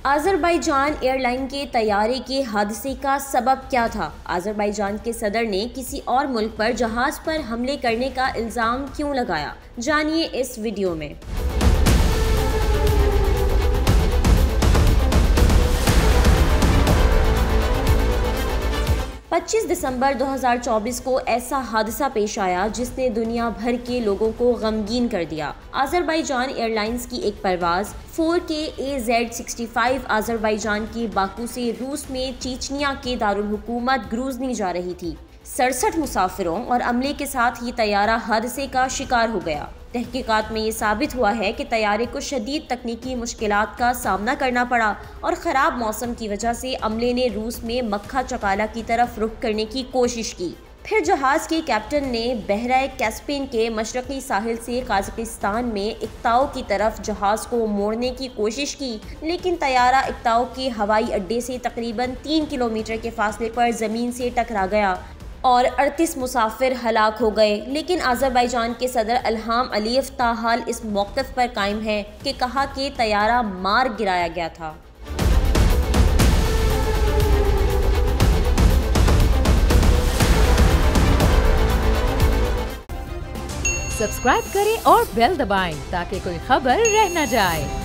Azerbaijan airline के तैयारे के हादसे का सबब क्या था? अज़रबैजान के सदर ने किसी और मुल्क पर जहाज पर हमले करने का इल्ज़ाम क्यों लगाया? जानिए इस वीडियो में। 25 दिसंबर 2024 को ऐसा हादसा पेश आया जिसने दुनिया भर के लोगों को गमगीन कर दिया। अज़रबैजान एयरलाइंस की एक परवाज़ 4K AZ65 अज़रबैजान के बाकू से रूस में चीचनिया के दारुल हुकूमत ग्रूज़नी जा रही थी। 67 मुसाफिरों और अमले के साथ ये तैयारा हादसे का शिकार हो गया। तहकीकात में ये साबित हुआ है कि तैयारे को शदीद तकनीकी मुश्किलात का सामना करना पड़ा और ख़राब मौसम की वजह से अमले ने रूस में मक्का चकाला की तरफ रुख करने की कोशिश की। फिर जहाज़ के कैप्टन ने बहरा कैस्पियन के मशरक़ी साहिल से कज़ाकिस्तान में इक्ताओ की तरफ जहाज़ को मोड़ने की कोशिश की, लेकिन तैयारा इक्ताओ के हवाई अड्डे से तकरीबन 3 किलोमीटर के फासले पर ज़मीन से टकरा गया और 38 मुसाफिर हलाक हो गए। लेकिन अज़रबैजान के सदर इल्हाम अलीयव ताहाल इस मौक़िफ़ पर कायम है कि कहा कि तैयारा मार गिराया गया था। सब्सक्राइब करें और बेल दबाएं ताकि कोई खबर रह न जाए।